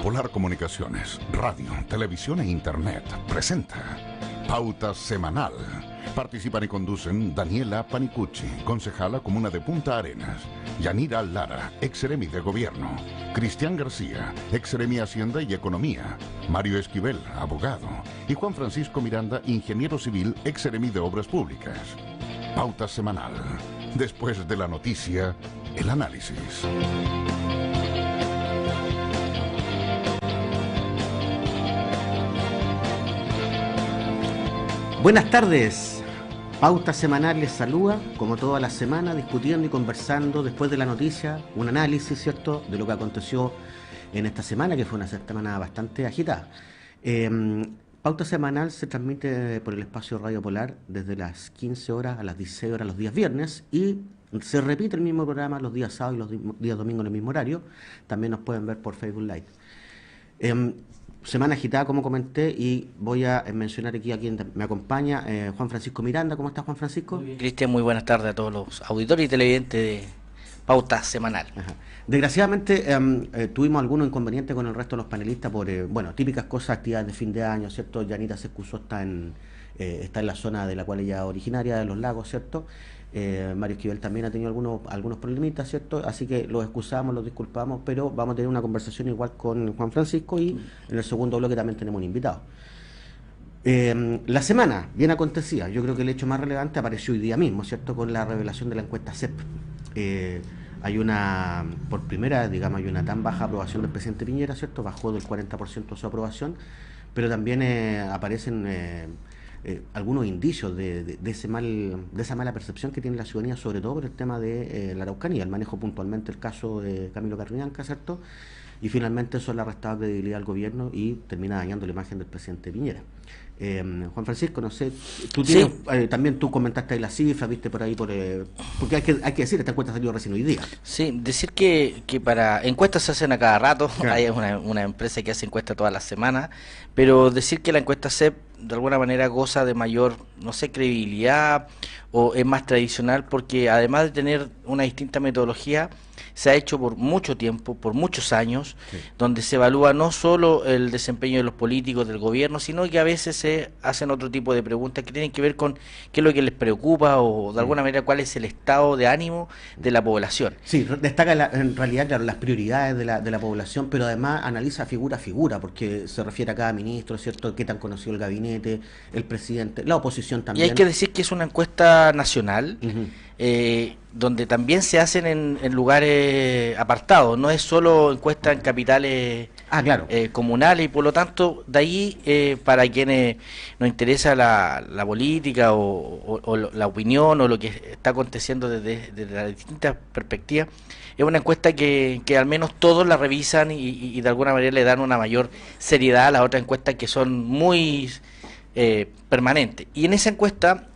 Polar Comunicaciones, radio, televisión e internet presenta Pauta Semanal. Participan y conducen Daniela Panicucci, concejala comuna de Punta Arenas; Yanira Lara, ex-seremi de Gobierno; Cristian García, ex-seremi Hacienda y Economía; Mario Esquivel, abogado; y Juan Francisco Miranda, ingeniero civil, ex-seremi de Obras Públicas. Pauta Semanal. Después de la noticia, el análisis. Buenas tardes. Pauta Semanal les saluda, como toda la semana, discutiendo y conversando después de la noticia, un análisis, ¿cierto?, de lo que aconteció en esta semana, que fue una semana bastante agitada. Pauta Semanal se transmite por el espacio Radio Polar desde las 15 horas a las 16 horas los días viernes, y se repite el mismo programa los días sábados y los días domingos en el mismo horario. También nos pueden ver por Facebook Live. Semana agitada, como comenté, y voy a mencionar aquí a quien me acompaña, Juan Francisco Miranda. ¿Cómo estás, Juan Francisco? Cristian, muy buenas tardes a todos los auditores y televidentes de Pauta Semanal. Ajá. Desgraciadamente tuvimos algunos inconvenientes con el resto de los panelistas por, típicas cosas, actividades de fin de año, ¿cierto? Yanira se excusó, está en la zona de la cual ella es originaria, de Los Lagos, ¿cierto? Mario Esquivel también ha tenido algunos problemitas, ¿cierto? Así que los excusamos, los disculpamos, pero vamos a tener una conversación igual con Juan Francisco, y en el segundo bloque también tenemos un invitado. La semana bien acontecida, yo creo que el hecho más relevante apareció hoy día mismo, ¿cierto?, con la revelación de la encuesta CEP. Hay por primera vez, digamos, hay una tan baja aprobación del presidente Piñera, ¿cierto? Bajó del 40% su aprobación, pero también aparecen algunos indicios de esa mala percepción que tiene la ciudadanía, sobre todo por el tema de la Araucanía, el manejo puntualmente el caso de Camilo Carrianca, ¿cierto? Y finalmente eso le ha restado credibilidad al gobierno y termina dañando la imagen del presidente Piñera. Juan Francisco, no sé, tú tienes, sí. También tú comentaste ahí las cifras, viste por ahí, porque hay que decir, esta encuesta salió recién hoy día. Sí, decir que para encuestas se hacen a cada rato, claro. Hay una empresa que hace encuestas todas las semanas, pero decir que la encuesta CEP de alguna manera goza de mayor, no sé, credibilidad, o es más tradicional, porque además de tener una distinta metodología, se ha hecho por mucho tiempo, por muchos años, sí, donde se evalúa no solo el desempeño de los políticos, del gobierno, sino que a veces se hacen otro tipo de preguntas que tienen que ver con qué es lo que les preocupa, o de alguna manera cuál es el estado de ánimo de la población. Sí, destaca en realidad, claro, las prioridades de la población, pero además analiza figura a figura, porque se refiere a cada ministro, ¿cierto?, qué tan conocido el gabinete, el presidente, la oposición también. Y hay que decir que es una encuesta nacional, donde también se hacen en lugares apartados, no es solo encuesta en capitales claro, comunales, y por lo tanto, de ahí, para quienes nos interesa la política o la opinión o lo que está aconteciendo desde las distintas perspectivas, es una encuesta que al menos todos la revisan y de alguna manera le dan una mayor seriedad a las otras encuestas que son muy permanentes. Y en esa encuesta,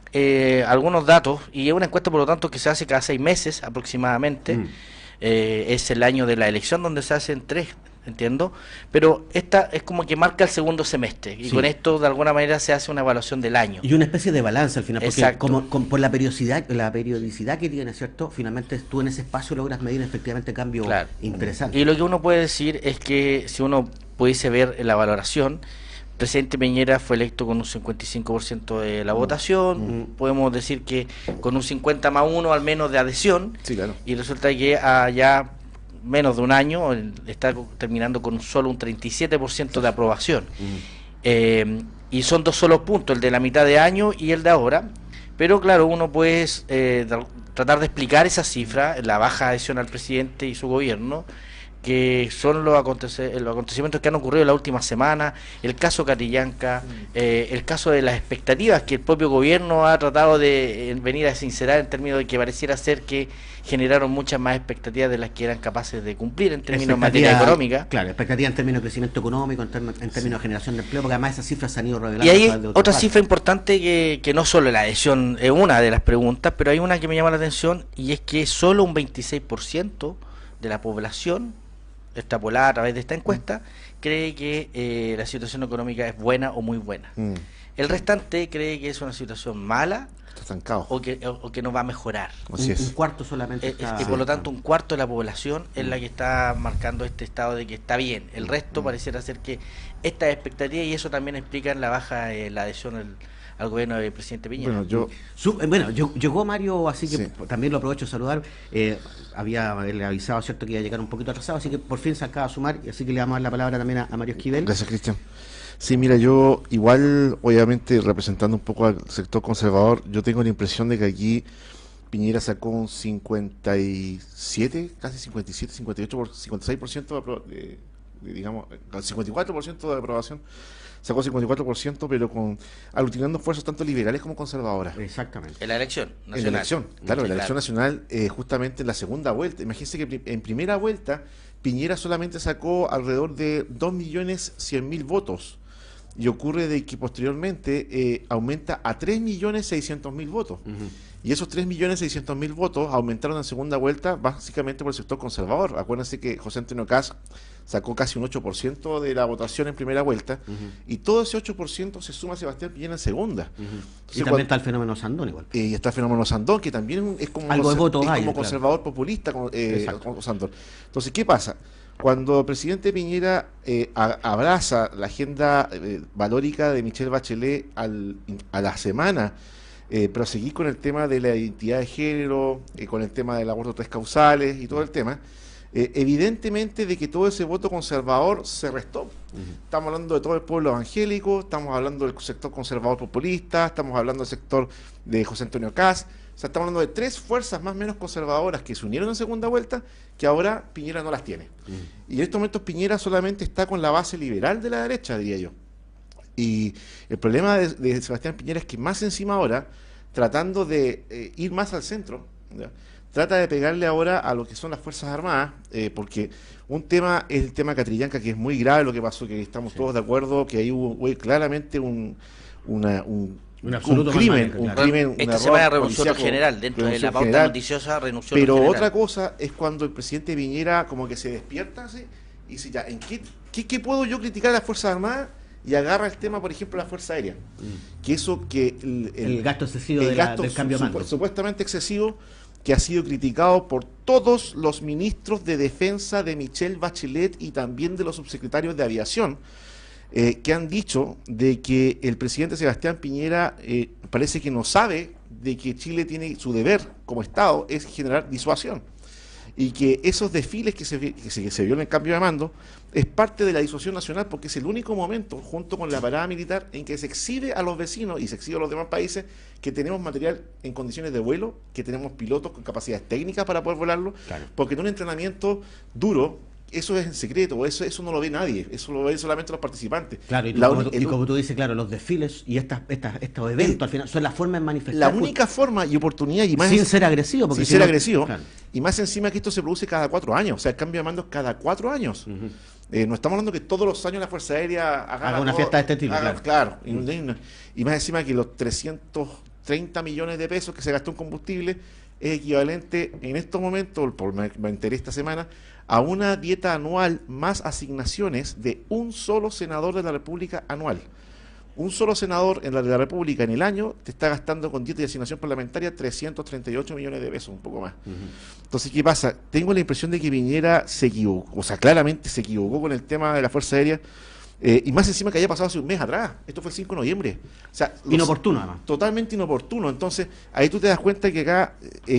algunos datos, y es una encuesta por lo tanto que se hace cada 6 meses aproximadamente, es el año de la elección donde se hacen 3, entiendo, pero esta es como que marca el segundo semestre, y sí, con esto de alguna manera se hace una evaluación del año. Y una especie de balance al final, porque exacto, por la periodicidad que tiene, ¿cierto? Finalmente tú en ese espacio logras medir efectivamente cambios, claro, interesantes. Y lo que uno puede decir es que si uno pudiese ver la valoración, el presidente Piñera fue electo con un 55% de la votación, podemos decir que con un 50 más 1 al menos de adhesión, sí, claro, y resulta que ya menos de un año está terminando con solo un 37% de aprobación. Y son 2 solos puntos, el de la mitad de año y el de ahora, pero claro, uno puede tratar de explicar esa cifra, la baja adhesión al presidente y su gobierno, que son los acontecimientos que han ocurrido en la última semana, el caso Catrillanca, el caso de las expectativas que el propio gobierno ha tratado de venir a sincerar, en términos de que pareciera ser que generaron muchas más expectativas de las que eran capaces de cumplir en términos de materia económica. Claro, expectativas en términos de crecimiento económico, en términos de generación de empleo, porque además esas cifras se han ido revelando. Y hay otra cifra importante que no solo la adhesión es una de las preguntas, pero hay una que me llama la atención, y es que solo un 26% de la población extrapolada a través de esta encuesta, cree que la situación económica es buena o muy buena. El restante cree que es una situación mala, está estancado, o que no va a mejorar. Así es. Un cuarto solamente Y por lo tanto un cuarto de la población es la que está marcando este estado de que está bien. El resto pareciera ser que esta expectativa, y eso también explica la baja la adhesión al gobierno del presidente Piñera. Bueno, llegó Mario, así que también lo aprovecho de saludar. Había avisado, cierto, que iba a llegar un poquito atrasado, así que por fin se acaba de sumar, y así que le vamos a dar la palabra también a Mario Esquivel. Gracias, Cristian. Sí, mira, yo igual, obviamente, representando un poco al sector conservador, yo tengo la impresión de que aquí Piñera sacó un 57, casi 57, 58, 56% digamos, al 54% de aprobación, sacó 54%, pero aglutinando fuerzas tanto liberales como conservadoras. Exactamente. En la elección nacional. En la elección, claro, en la elección nacional, justamente en la segunda vuelta. Imagínense que en primera vuelta Piñera solamente sacó alrededor de 2.100.000 votos, y ocurre de que posteriormente aumenta a 3.600.000 votos. Y esos 3.600.000 votos aumentaron en segunda vuelta básicamente por el sector conservador. Acuérdense que José Antonio Kast sacó casi un 8% de la votación en primera vuelta, y todo ese 8% se suma a Sebastián Piñera en segunda. Y también está el fenómeno Sandón igual. Y está el fenómeno Sandón, que también es como, algo de voto es hay, como conservador populista con Sandón. Entonces, ¿qué pasa? Cuando el presidente Piñera abraza la agenda valórica de Michelle Bachelet a la semana, proseguir con el tema de la identidad de género, con el tema del aborto 3 causales y todo el tema, evidentemente de que todo ese voto conservador se restó. Estamos hablando de todo el pueblo evangélico, estamos hablando del sector conservador populista, estamos hablando del sector de José Antonio Kast. O sea, estamos hablando de 3 fuerzas más o menos conservadoras que se unieron en segunda vuelta, que ahora Piñera no las tiene. Y en estos momentos Piñera solamente está con la base liberal de la derecha, diría yo. Y el problema de Sebastián Piñera es que más encima ahora, tratando de ir más al centro, ¿ya?, trata de pegarle ahora a lo que son las Fuerzas Armadas, porque un tema es el tema Catrillanca, que es muy grave lo que pasó, que estamos todos de acuerdo, que ahí hubo claramente un crimen, esta semana renunció el general, dentro de la pauta noticiosa renunció. Pero otra cosa es cuando el presidente Piñera como que se despierta así, y dice, ya, ¿en qué puedo yo criticar a las Fuerzas Armadas? Y agarra el tema, por ejemplo, de la Fuerza Aérea. Que eso que el gasto excesivo del cambio de mando. Supuestamente excesivo, que ha sido criticado por todos los ministros de defensa de Michelle Bachelet y también de los subsecretarios de aviación, que han dicho de que el presidente Sebastián Piñera parece que no sabe de que Chile tiene su deber como Estado es generar disuasión, y que esos desfiles que se vio en el cambio de mando es parte de la disuasión nacional, porque es el único momento, junto con la parada militar, en que se exhibe a los vecinos y se exhibe a los demás países que tenemos material en condiciones de vuelo, que tenemos pilotos con capacidades técnicas para poder volarlo, porque en un entrenamiento duro, eso es en secreto, eso no lo ve nadie, eso lo ven solamente los participantes. Claro, y como tú dices, claro, los desfiles y estos eventos al final son la forma de manifestar. La única forma y oportunidad, y más sin ser agresivo, porque sin ser agresivo, claro. Y más encima que esto se produce cada 4 años, o sea, el cambio de mando es cada 4 años. No estamos hablando que todos los años la Fuerza Aérea haga una fiesta de este tipo. Claro. Y más encima que los 330 millones de pesos que se gastó en combustible es equivalente en estos momentos, me enteré esta semana, a una dieta anual más asignaciones de un solo senador de la República anual. Un solo senador de la República en el año te está gastando con dieta y asignación parlamentaria 338 millones de pesos, un poco más. Entonces, ¿qué pasa? Tengo la impresión de que Piñera se equivocó, o sea, claramente se equivocó con el tema de la Fuerza Aérea, y más encima que haya pasado hace un mes atrás. Esto fue el 5 de noviembre. O sea, inoportuno, además. Totalmente inoportuno. Entonces, ahí tú te das cuenta que acá,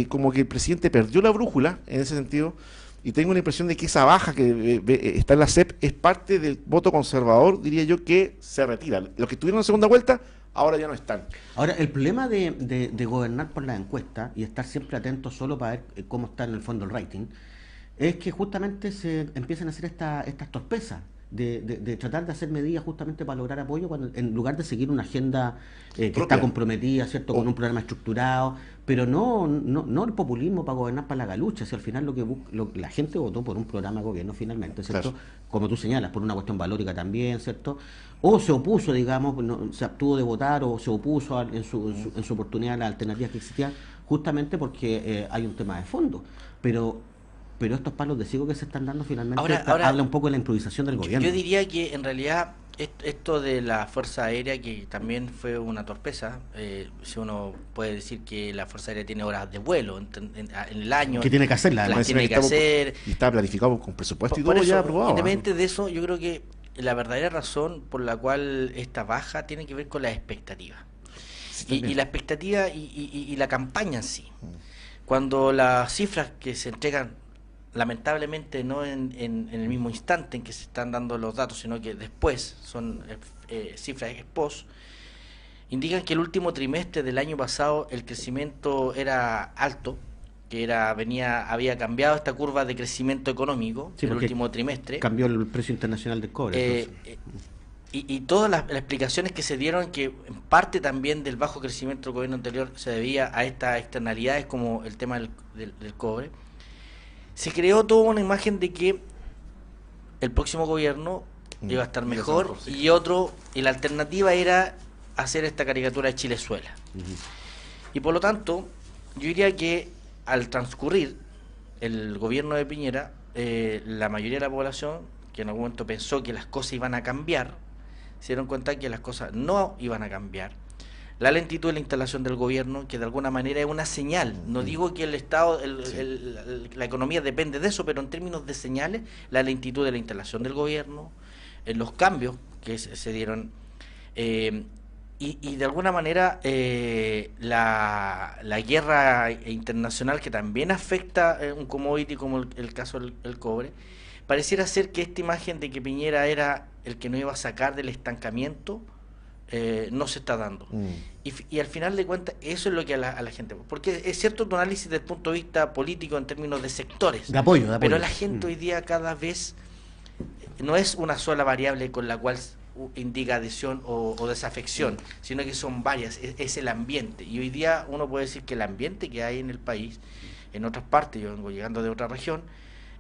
como que el presidente perdió la brújula en ese sentido, y tengo la impresión de que esa baja que está en la CEP es parte del voto conservador, diría yo, que se retira. Los que estuvieron en segunda vuelta, ahora ya no están. Ahora, el problema de gobernar por las encuestas y estar siempre atento solo para ver cómo está en el fondo el rating, es que justamente se empiezan a hacer estas torpezas. De tratar de hacer medidas justamente para lograr apoyo, cuando, en lugar de seguir una agenda que está comprometida, ¿cierto?, con un programa estructurado, pero no el populismo para gobernar para la galucha. Si al final la gente votó por un programa de gobierno finalmente, ¿cierto? Claro. Como tú señalas, por una cuestión valórica también, ¿cierto? O se opuso, digamos, se abstuvo de votar, o se opuso en su oportunidad a las alternativas que existían, justamente porque hay un tema de fondo. Pero pero estos palos de ciego que se están dando finalmente ahora habla un poco de la improvisación del gobierno. Yo diría que en realidad esto de la Fuerza Aérea, que también fue una torpeza, si uno puede decir que la Fuerza Aérea tiene horas de vuelo en el año. ¿Qué tiene que hacerla? Las tiene que hacer. Y está planificado con presupuesto y Por todo eso, ya aprobado. independiente de eso, yo creo que la verdadera razón por la cual esta baja tiene que ver con la expectativa. Sí, y la expectativa y la campaña en sí. Cuando las cifras que se entregan, lamentablemente no en el mismo instante en que se están dando los datos, sino que después son cifras ex post, indican que el último trimestre del año pasado el crecimiento era alto, que había cambiado esta curva de crecimiento económico, sí, el último trimestre. Cambió el precio internacional del cobre. Y todas las explicaciones que se dieron, que en parte también del bajo crecimiento del gobierno anterior se debía a estas externalidades como el tema del cobre, se creó toda una imagen de que el próximo gobierno iba a estar mejor y la alternativa era hacer esta caricatura de Chilezuela. Y por lo tanto, yo diría que al transcurrir el gobierno de Piñera, la mayoría de la población, que en algún momento pensó que las cosas iban a cambiar, se dieron cuenta que las cosas no iban a cambiar. La lentitud de la instalación del gobierno, que de alguna manera es una señal. No digo que el Estado, la economía depende de eso, pero en términos de señales, la lentitud de la instalación del gobierno, los cambios que se dieron, y de alguna manera la guerra internacional, que también afecta un commodity como el caso del cobre. Pareciera ser que esta imagen de que Piñera era el que no iba a sacar del estancamiento no se está dando. Y al final de cuentas, eso es lo que a la gente... Porque es cierto tu análisis desde el punto de vista político en términos de sectores. De apoyo. Pero la gente hoy día cada vez no es una sola variable con la cual indica adhesión o desafección, sino que son varias. Es el ambiente. Y hoy día uno puede decir que el ambiente que hay en el país, en otras partes, yo vengo llegando de otra región,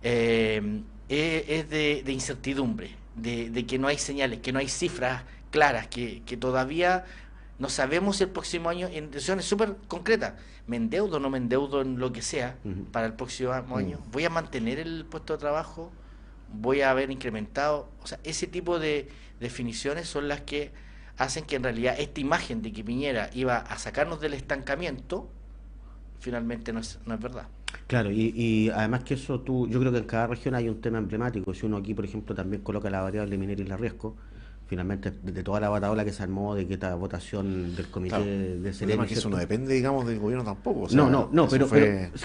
es de incertidumbre, de que no hay señales, que no hay cifras claras, que todavía no sabemos el próximo año en decisiones súper concretas. ¿Me endeudo o no me endeudo en lo que sea para el próximo año? ¿Voy a mantener el puesto de trabajo? ¿Voy a haber incrementado? O sea, ese tipo de definiciones son las que hacen que en realidad esta imagen de que Piñera iba a sacarnos del estancamiento finalmente no es verdad. Claro, y además que eso yo creo que en cada región hay un tema emblemático. Si uno aquí, por ejemplo, también coloca la variable minera y la riesgo, finalmente de toda la bataola que se armó de que esta votación del comité de Serena, que eso no depende, digamos, del gobierno tampoco. O sea, no, pero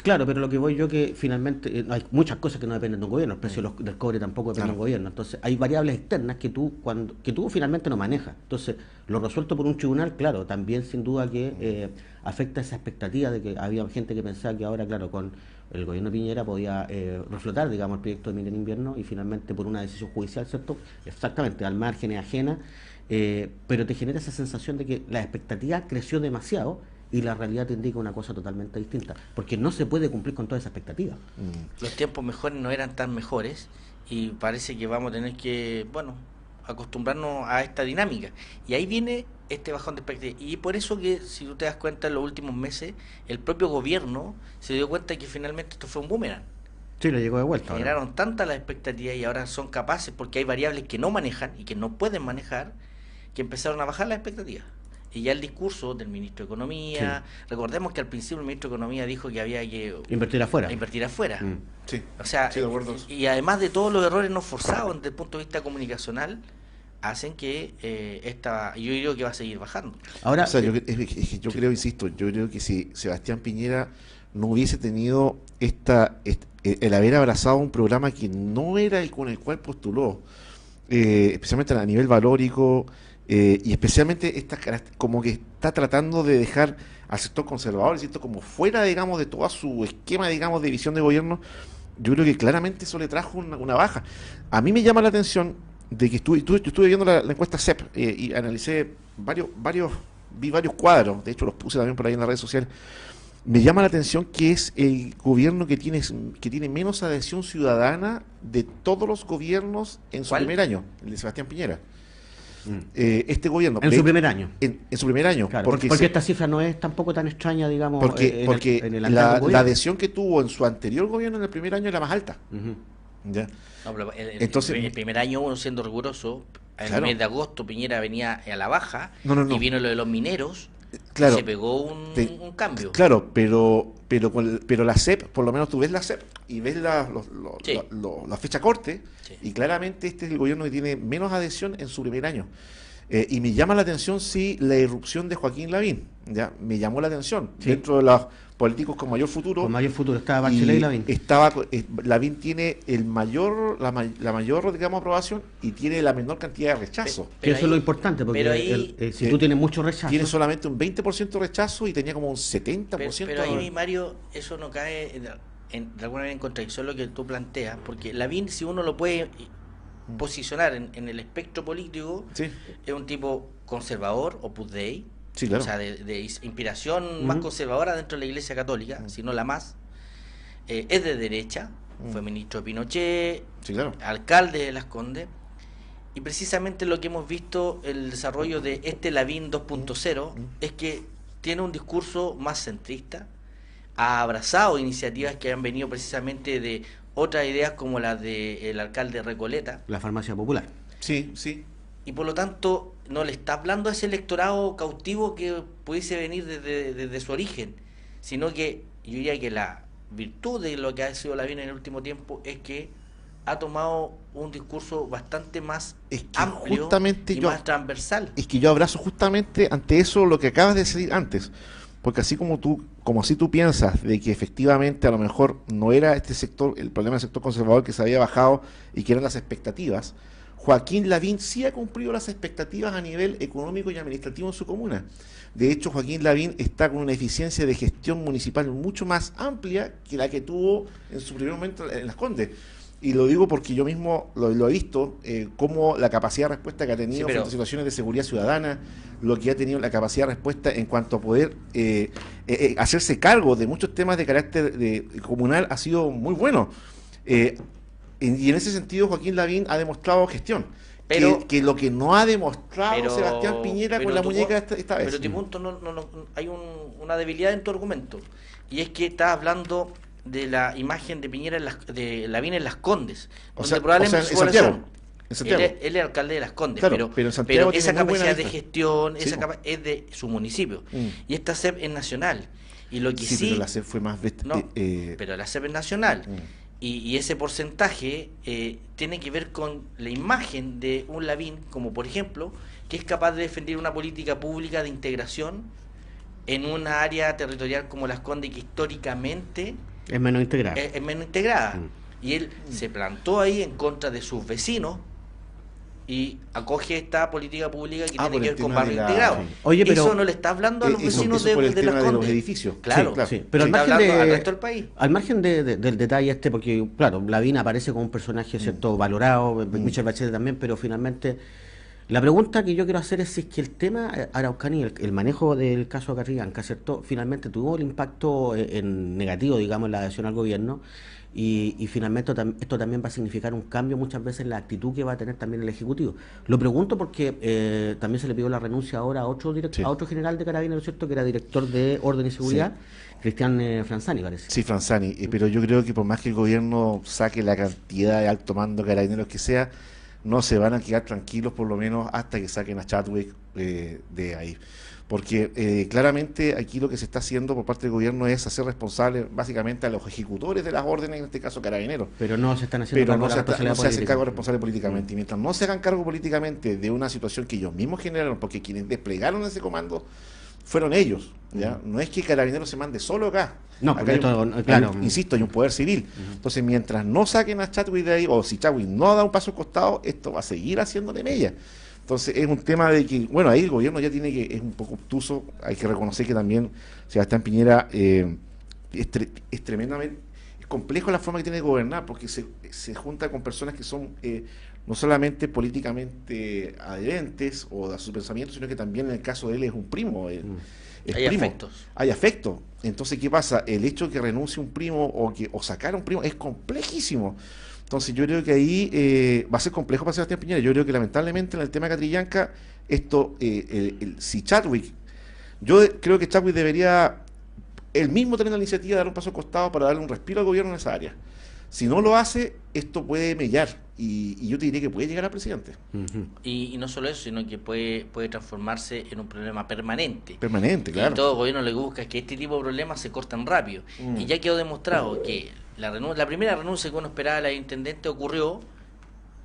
claro, pero lo que voy yo que finalmente hay muchas cosas que no dependen de un gobierno, el precio del cobre tampoco depende de un gobierno, entonces hay variables externas que tú finalmente no manejas. Entonces, lo resuelto por un tribunal, claro, también sin duda que afecta esa expectativa de que había gente que pensaba que ahora, claro, con el gobierno de Piñera podía reflotar, digamos, el proyecto de minera en invierno y finalmente por una decisión judicial, ¿cierto? Exactamente, al margen y ajena, pero te genera esa sensación de que la expectativa creció demasiado y la realidad te indica una cosa totalmente distinta, porque no se puede cumplir con toda esa expectativa. Los tiempos mejores no eran tan mejores y parece que vamos a tener que, acostumbrarnos a esta dinámica. Y ahí viene este bajón de expectativa. Y por eso que, si tú te das cuenta, en los últimos meses, el propio gobierno se dio cuenta que finalmente esto fue un boomerang. Sí, le llegó de vuelta. Generaron tantas las expectativas y ahora son capaces, porque hay variables que no manejan y que no pueden manejar, que empezaron a bajar las expectativas. Y ya el discurso del ministro de Economía, recordemos que al principio el ministro de Economía dijo que había que invertir afuera. Sí. O sea, sí, de acuerdo. Y además de todos los errores no forzados desde el punto de vista comunicacional, hacen que yo digo que va a seguir bajando. Ahora, yo creo, insisto, yo creo que si Sebastián Piñera no hubiese tenido el haber abrazado un programa que no era el con el cual postuló, especialmente a nivel valórico, y especialmente como que está tratando de dejar al sector conservador, ¿cierto?, como fuera, digamos, de todo su esquema, digamos, de visión de gobierno. Yo creo que claramente eso le trajo una baja. A mí me llama la atención de que estuve viendo la encuesta CEP y analicé vi varios cuadros, de hecho los puse también por ahí en las redes sociales. Me llama la atención que es el gobierno que tiene menos adhesión ciudadana de todos los gobiernos en su primer año, el de Sebastián Piñera. este gobierno. En su primer año. En su primer año. Claro, porque esta cifra no es tampoco tan extraña, digamos, porque en el la adhesión que tuvo en su anterior gobierno en el primer año era más alta. ¿Ya? No, pero Entonces, el primer año, uno siendo riguroso, en el mes de agosto Piñera venía a la baja y vino lo de los mineros. Claro, se pegó un cambio. Claro, pero la CEP, por lo menos tú ves la CEP y ves la fecha corte, y claramente este es el gobierno que tiene menos adhesión en su primer año. Y me llama la atención, sí, la irrupción de Joaquín Lavín. ¿Ya? Me llamó la atención. Dentro de los políticos con mayor futuro. Con mayor futuro estaba Bachelet y Lavín. Lavín tiene la mayor, digamos, aprobación y tiene la menor cantidad de rechazo. Pero eso es lo importante, porque si tú tienes mucho rechazo. Tiene solamente un 20% de rechazo y tenía como un 70%. Pero ahí, Mario, eso no cae de alguna manera en contradicción lo que tú planteas, porque Lavín, si uno lo puede posicionar en el espectro político, es un tipo conservador, Opus Dei. Sí, claro. O sea, de inspiración más conservadora dentro de la Iglesia Católica, si no la más. Es de derecha, fue ministro de Pinochet, alcalde de Las Condes, y precisamente lo que hemos visto, el desarrollo de este Lavín 2.0, es que tiene un discurso más centrista, ha abrazado iniciativas que han venido precisamente de otras ideas como las del alcalde Recoleta. La farmacia popular. Sí, sí. Y por lo tanto no le está hablando a ese electorado cautivo que pudiese venir desde su origen, sino que yo diría que la virtud de lo que ha sido Lavín en el último tiempo es que ha tomado un discurso bastante más amplio y más transversal. Es que yo abrazo justamente ante eso lo que acabas de decir antes, porque así como tú piensas de que efectivamente a lo mejor no era este sector, el problema del sector conservador que se había bajado y que eran las expectativas, Joaquín Lavín sí ha cumplido las expectativas a nivel económico y administrativo en su comuna. De hecho, Joaquín Lavín está con una eficiencia de gestión municipal mucho más amplia que la que tuvo en su primer momento en Las Condes. Y lo digo porque yo mismo lo he visto, como la capacidad de respuesta que ha tenido frente a situaciones de seguridad ciudadana, lo que ha tenido la capacidad de respuesta en cuanto a poder hacerse cargo de muchos temas de carácter comunal ha sido muy bueno. Y en ese sentido Joaquín Lavín ha demostrado gestión, que lo que no ha demostrado Sebastián Piñera con la muñeca esta vez. Pero tu punto hay una debilidad en tu argumento, y es que estás hablando de la imagen de Piñera de Lavín en Las Condes, donde probablemente en Santiago. Él es alcalde de Las Condes, claro, pero esa capacidad de gestión es de su municipio, y esta CEP es nacional, y lo que pero la CEP fue más pero la CEP es nacional. Y ese porcentaje tiene que ver con la imagen de un Lavín, como por ejemplo, que es capaz de defender una política pública de integración en una área territorial como Las Condes, que históricamente es menos integrada. Es menos integrada. Y él se plantó ahí en contra de sus vecinos y acoge esta política pública que tiene que ver con barrio integrado. Oye, pero eso no le está hablando a los vecinos de Las Condes. De los edificios. Claro, sí. Pero al resto del país. Al margen del detalle porque claro, Lavín aparece como un personaje cierto valorado, Michelle Bachelet también, pero finalmente la pregunta que yo quiero hacer es si es que el tema Araucanía, el manejo del caso Catrillanca, ¿cierto? Finalmente tuvo el impacto en negativo, digamos, en la adhesión al gobierno. Y finalmente esto también va a significar un cambio muchas veces en la actitud que va a tener también el Ejecutivo. Lo pregunto porque también se le pidió la renuncia ahora a otro general de Carabineros, ¿cierto?, que era director de Orden y Seguridad, Cristian Franzani, parece. Sí, Franzani, pero yo creo que por más que el gobierno saque la cantidad de alto mando de Carabineros que sea, no se van a quedar tranquilos por lo menos hasta que saquen a Chadwick de ahí. Porque claramente aquí lo que se está haciendo por parte del gobierno es hacer responsable básicamente a los ejecutores de las órdenes, en este caso Carabineros. Pero no se están haciendo cargo responsable políticamente. Y mientras no se hagan cargo políticamente de una situación que ellos mismos generaron, porque quienes desplegaron ese comando fueron ellos, ¿ya? No es que Carabineros se mande solo acá. No, porque insisto, hay un poder civil. Entonces, mientras no saquen a Chadwick de ahí, o si Chadwick no da un paso al costado, esto va a seguir haciéndole mella. Entonces es un tema de que, bueno, ahí el gobierno ya tiene que, es un poco obtuso, hay que reconocer que también Sebastián Piñera es tremendamente, es complejo la forma que tiene de gobernar, porque se junta con personas que son no solamente políticamente adherentes o a su pensamiento, sino que también en el caso de él es un primo. Hay afectos. Entonces, ¿qué pasa? El hecho de que renuncie un primo o sacar a un primo es complejísimo. Entonces yo creo que ahí va a ser complejo para Sebastián Piñera. Yo creo que lamentablemente en el tema de Catrillanca, esto, si Chadwick, creo que Chadwick debería él mismo tener la iniciativa de dar un paso al costado para darle un respiro al gobierno en esa área. Si no lo hace, esto puede mellar y yo te diré que puede llegar al presidente. Y no solo eso, sino que puede transformarse en un problema permanente. Permanente, claro. Y todo gobierno le busca que este tipo de problemas se cortan rápido. Y ya quedó demostrado que la primera renuncia que uno esperaba del intendente ocurrió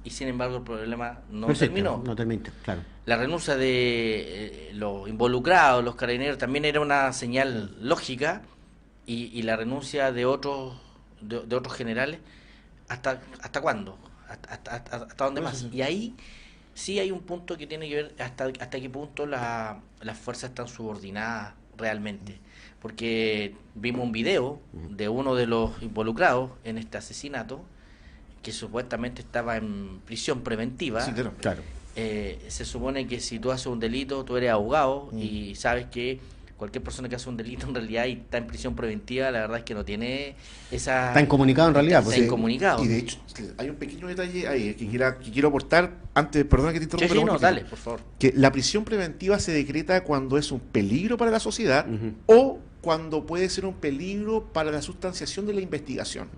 y sin embargo el problema no terminó. No terminó, claro. La renuncia de los involucrados, los carabineros, también era una señal lógica y la renuncia de otros generales, ¿hasta cuándo? ¿Hasta dónde más? Y ahí sí hay un punto que tiene que ver hasta qué punto las fuerzas están subordinadas realmente. Porque vimos un video de uno de los involucrados en este asesinato que supuestamente estaba en prisión preventiva. Sí, claro. Se supone que si tú haces un delito, tú eres abogado y sabes que cualquier persona que hace un delito en realidad y está en prisión preventiva, la verdad es que no tiene esa... Está incomunicado en realidad. Está incomunicado. Y de hecho, hay un pequeño detalle ahí que quiero aportar antes, perdona que te interrumpa. Sí, no, dale, por favor. Que la prisión preventiva se decreta cuando es un peligro para la sociedad o cuando puede ser un peligro para la sustanciación de la investigación.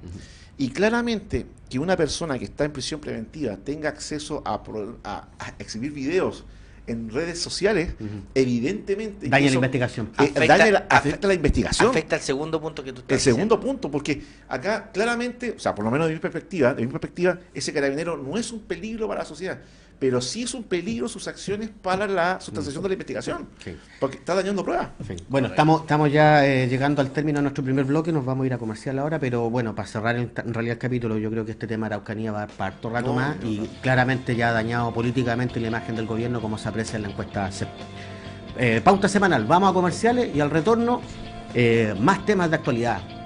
Y claramente que una persona que está en prisión preventiva tenga acceso a exhibir videos en redes sociales, evidentemente... Daña la investigación. Afecta la investigación. Afecta el segundo punto que tú estás diciendo. El segundo punto, porque acá claramente, o sea, por lo menos de mi perspectiva, ese carabinero no es un peligro para la sociedad, pero sí es un peligro sus acciones para la sustanciación de la investigación, porque está dañando pruebas. Bueno, estamos ya llegando al término de nuestro primer bloque, nos vamos a ir a comercial ahora, pero bueno, para cerrar en realidad el capítulo, yo creo que este tema de Araucanía va para harto rato más y claramente ya ha dañado políticamente la imagen del gobierno, como se aprecia en la encuesta CEP. Pauta semanal, vamos a comerciales y al retorno más temas de actualidad.